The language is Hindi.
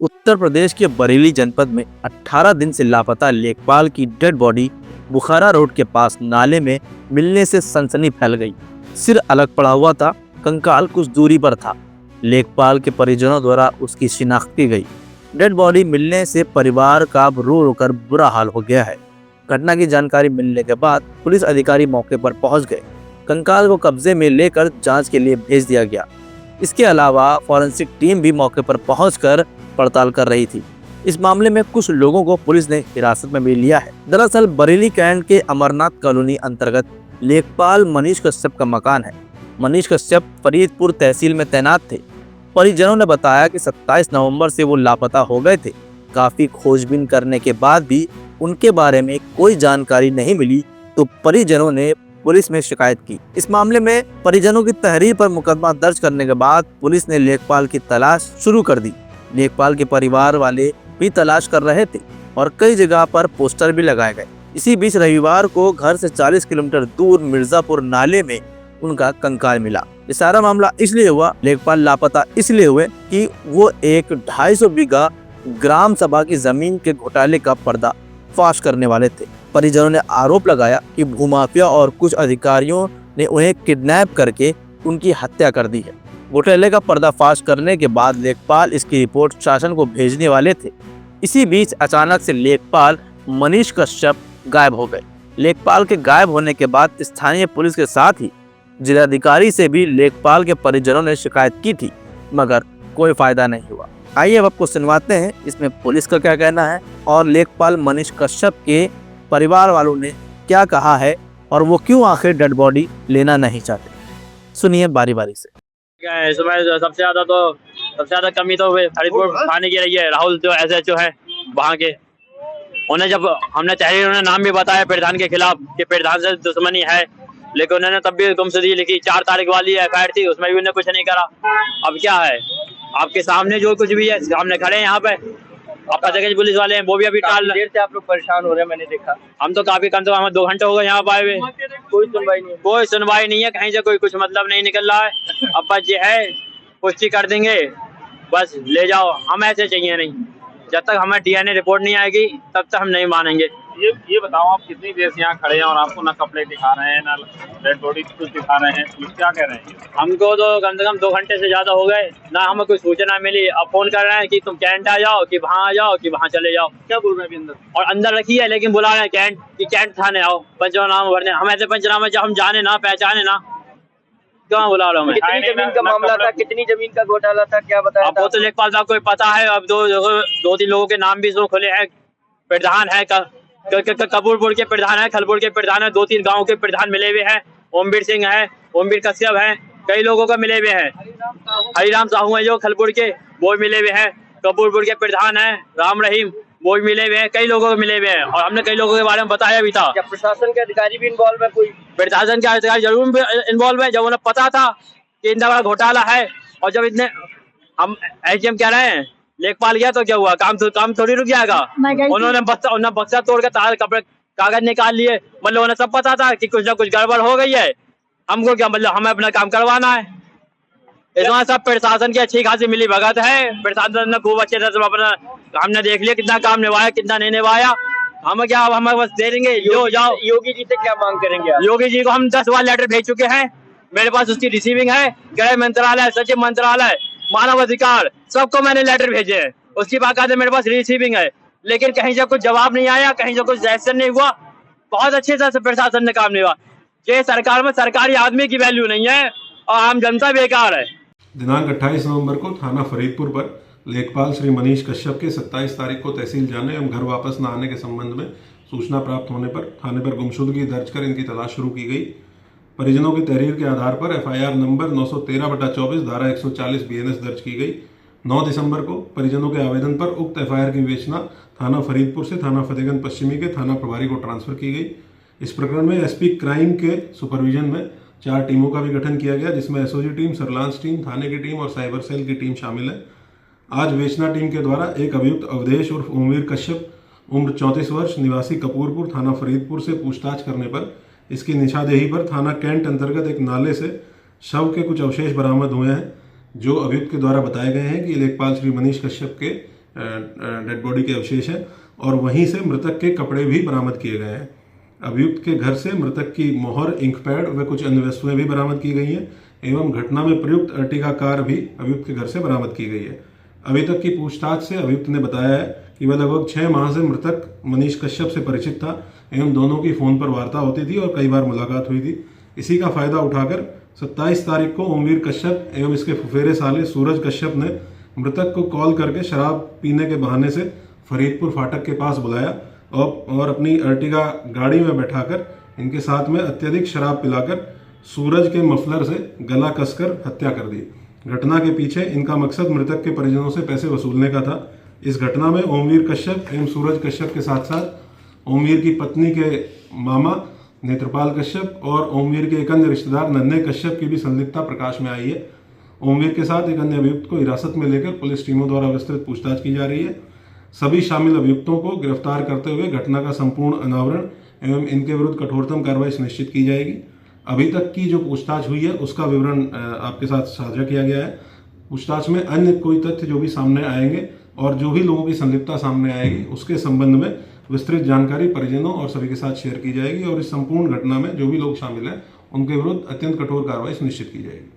उत्तर प्रदेश के बरेली जनपद में 18 दिन से लापता लेखपाल की डेड बॉडी बुखारा रोड के पास नाले में मिलने से सनसनी फैल गई। सिर अलग पड़ा हुआ था, कंकाल कुछ दूरी पर था। लेखपाल के परिजनों द्वारा उसकी शिनाख्त की गई। डेड बॉडी मिलने से परिवार का रो रो कर बुरा हाल हो गया है। घटना की जानकारी मिलने के बाद पुलिस अधिकारी मौके पर पहुंच गए। कंकाल को कब्जे में लेकर जांच के लिए भेज दिया गया। इसके अलावा फॉरेंसिक टीम भी मौके पर पहुंचकर पड़ताल कर रही थी। इस मामले में कुछ लोगों को पुलिस ने हिरासत में भी लिया है। दरअसल बरेली कैंट के अमरनाथ कॉलोनी अंतर्गत लेखपाल मनीष कश्यप का मकान है। मनीष कश्यप फरीदपुर तहसील में तैनात थे। परिजनों ने बताया कि 27 नवंबर से वो लापता हो गए थे। काफी खोजबीन करने के बाद भी उनके बारे में कोई जानकारी नहीं मिली तो परिजनों ने पुलिस में शिकायत की। इस मामले में परिजनों की तहरीर पर मुकदमा दर्ज करने के बाद पुलिस ने लेखपाल की तलाश शुरू कर दी। लेखपाल के परिवार वाले भी तलाश कर रहे थे और कई जगह पर पोस्टर भी लगाए गए। इसी बीच रविवार को घर से 40 किलोमीटर दूर मिर्जापुर नाले में उनका कंकाल मिला। ये सारा मामला इसलिए हुआ, लेखपाल लापता इसलिए हुए कि वो एक 250 बीघा ग्राम सभा की जमीन के घोटाले का पर्दा फाश करने वाले थे। परिजनों ने आरोप लगाया कि भूमाफिया और कुछ अधिकारियों ने उन्हें किडनैप करके उनकी हत्या कर दी है। घोटाले का पर्दाफाश करने के बाद लेखपाल इसकी रिपोर्ट शासन को भेजने वाले थे। इसी बीच अचानक से लेखपाल मनीष कश्यप गायब हो गए। लेखपाल के गायब होने के बाद स्थानीय पुलिस के साथ ही जिलाधिकारी से भी लेखपाल के परिजनों ने शिकायत की थी, मगर कोई फायदा नहीं हुआ। आइए अब आपको सुनवाते हैं इसमें पुलिस का क्या कहना है और लेखपाल मनीष कश्यप के परिवार वालों ने क्या कहा है और वो क्यों आखिर डेड बॉडी लेना नहीं चाहते। सुनिए बारी बारी से। इसमें सबसे ज्यादा कमी तो फरीदपुर थाने की रही है। राहुल जो SHO है वहाँ के, उन्हें जब हमने तहरीर उन्होंने नाम भी बताया प्रधान के खिलाफ कि प्रधान से दुश्मनी है, लेकिन उन्होंने तब भी गुमशुदगी लिखी। 4 तारीख वाली FIR थी, उसमें भी उन्होंने कुछ नहीं करा। अब क्या है, आपके सामने जो कुछ भी है, सामने खड़े हैं यहाँ पे। अब पता है पुलिस वाले हैं, वो भी अभी टाल देर से आप लोग परेशान हो रहे हैं। मैंने देखा, हम तो काफी कम, तो हमें 2 घंटे हो गए यहाँ पाए हुए, कोई सुनवाई नहीं है कहीं से, कोई कुछ मतलब नहीं निकल रहा है। अब बस ये है, पुष्टि कर देंगे, बस ले जाओ, हम ऐसे चाहिए नहीं। जब तक हमें DNA रिपोर्ट नहीं आएगी तब तक हम नहीं मानेंगे। ये बताओ, आप कितनी देर से यहाँ खड़े हैं और आपको ना कपड़े दिखा रहे हैं ना डेड बॉडी कुछ दिखा रहे हैं, पुलिस क्या कह रहे हैं? हमको तो कम से कम 2 घंटे से ज्यादा हो गए, ना हमें कोई सूचना मिली। अब फोन कर रहे हैं कि तुम कैंट आ जाओ, कि वहाँ आ जाओ, कि वहाँ चले जाओ। क्या बोल रहे हैं अंदर? और अंदर रखी है, लेकिन बुला रहे हैं कैंट, कि कैंट थाने आओ पंचनामा भरने। हम ऐसे पंचनामा जब हम जाने ना पहचाने ना, क्यों बुला रहे हो? कितनी जमीन का मामला था, कितनी जमीन का घोटाला था, क्या बताया? अब वो तो लेखपाल साहब को पता है। अब 2-3 लोगों के नाम भी इसमें खुले हैं। प्रधान है कपूरपुर के प्रधान है, खलपुर के प्रधान है, 2-3 गाँव के प्रधान मिले हुए हैं। ओमवीर सिंह है, ओमवीर कश्यप है, कई लोगों का मिले हुए हैं। हरिराम साहू है जो खलपुर के, वो मिले हुए हैं। कपूरपुर के प्रधान है राम रहीम, वो भी मिले हुए हैं। कई लोगों को मिले हुए हैं और हमने कई लोगों के बारे में बताया भी था। क्या प्रशासन के अधिकारी भी इन्वॉल्व है? कोई प्रशासन के अधिकारी जरूर इन्वॉल्व है। जब उन्हें पता था कि इतना बड़ा घोटाला है, और जब इतने हम SDM कह रहे हैं लेखपाल गया तो क्या हुआ, काम थोड़ी रुक जाएगा। उन्होंने बक्सा तोड़ के कागज निकाल लिए, मतलब उन्हें सब पता था कि कुछ ना कुछ गड़बड़ हो गई है। हमको क्या मतलब, हमें अपना काम करवाना है। इसमें सब प्रशासन की अच्छी खासी मिली भगत है। प्रशासन ने खूब अच्छे से अपना, हमने देख लिया कितना काम निभाया, कितना नहीं निभाया। हमें क्या, हमें बस दे देंगे, जाओ। योगी जी से क्या मांग करेंगे? योगी जी को हम 10 बार लेटर भेज चुके हैं, मेरे पास उसकी रिसीविंग है। गृह मंत्रालय, सचिव मंत्रालय, मानव अधिकार, सबको मैंने लेटर भेजे हैं, उसकी बाकायदे मेरे पास रिसीविंग है। लेकिन कहीं से कुछ जवाब नहीं आया, कहीं से कुछ एक्शन नहीं हुआ। बहुत अच्छे से प्रशासन ने काम निभाया। ये सरकार में सरकारी आदमी की वैल्यू नहीं है और आम जनता बेकार है। दिनांक 28 नवंबर को थाना फरीदपुर पर लेखपाल श्री मनीष कश्यप के 27 तारीख को तहसील जाने एवं घर वापस न आने के संबंध में सूचना प्राप्त होने पर थाने पर गुमशुदगी दर्ज कर इनकी तलाश शुरू की गई। परिजनों की तहरीर के आधार पर FIR नंबर 913/24 धारा 140 BNS दर्ज की गई। 9 दिसंबर को परिजनों के आवेदन पर उक्त FIR की विवेचना थाना फरीदपुर से थाना फतेहगंज पश्चिमी के थाना प्रभारी को ट्रांसफर की गई। इस प्रकरण में SP क्राइम के सुपरविजन में 4 टीमों का भी गठन किया गया, जिसमें SOG टीम, सर्विलांस टीम, थाने की टीम और साइबर सेल की टीम शामिल है। आज विवेचना टीम के द्वारा एक अभियुक्त अवधेश उर्फ ओमवीर कश्यप, उम्र 34 वर्ष, निवासी कपूरपुर, थाना फरीदपुर से पूछताछ करने पर इसकी निशानदेही पर थाना कैंट अंतर्गत एक नाले से शव के कुछ अवशेष बरामद हुए हैं जो अभियुक्त के द्वारा बताए गए हैं कि लेखपाल श्री मनीष कश्यप के डेड बॉडी के अवशेष हैं और वहीं से मृतक के कपड़े भी बरामद किए गए हैं। अभियुक्त के घर से मृतक की मोहर, इंक पैड व कुछ अन्य वस्तुएं भी बरामद की गई हैं एवं घटना में प्रयुक्त अर्टिगा कार भी अभियुक्त के घर से बरामद की गई है। अभी तक की पूछताछ से अभियुक्त ने बताया है कि वह लगभग 6 माह से मृतक मनीष कश्यप से परिचित था एवं दोनों की फोन पर वार्ता होती थी और कई बार मुलाकात हुई थी। इसी का फायदा उठाकर 27 तारीख को ओमवीर कश्यप एवं इसके फुफेरे साले सूरज कश्यप ने मृतक को कॉल करके शराब पीने के बहाने से फरीदपुर फाटक के पास बुलाया और अपनी अर्टिगा गाड़ी में बैठाकर इनके साथ में अत्यधिक शराब पिलाकर सूरज के मफलर से गला कसकर हत्या कर दी। घटना के पीछे इनका मकसद मृतक के परिजनों से पैसे वसूलने का था। इस घटना में ओमवीर कश्यप एवं सूरज कश्यप के साथ साथ ओमवीर की पत्नी के मामा नेत्रपाल कश्यप और ओमवीर के एक अन्य रिश्तेदार नन्हे कश्यप की भी संलिप्तता प्रकाश में आई है। ओमवीर के साथ एक अन्य अभियुक्त को हिरासत में लेकर पुलिस टीमों द्वारा विस्तृत पूछताछ की जा रही है। सभी शामिल अभियुक्तों को गिरफ्तार करते हुए घटना का संपूर्ण अनावरण एवं इनके विरुद्ध कठोरतम कार्रवाई सुनिश्चित की जाएगी। अभी तक की जो पूछताछ हुई है उसका विवरण आपके साथ साझा किया गया है। पूछताछ में अन्य कोई तथ्य जो भी सामने आएंगे और जो भी लोगों की संलिप्तता सामने आएगी उसके संबंध में विस्तृत जानकारी परिजनों और सभी के साथ शेयर की जाएगी और इस संपूर्ण घटना में जो भी लोग शामिल हैं उनके विरुद्ध अत्यंत कठोर कार्रवाई सुनिश्चित की जाएगी।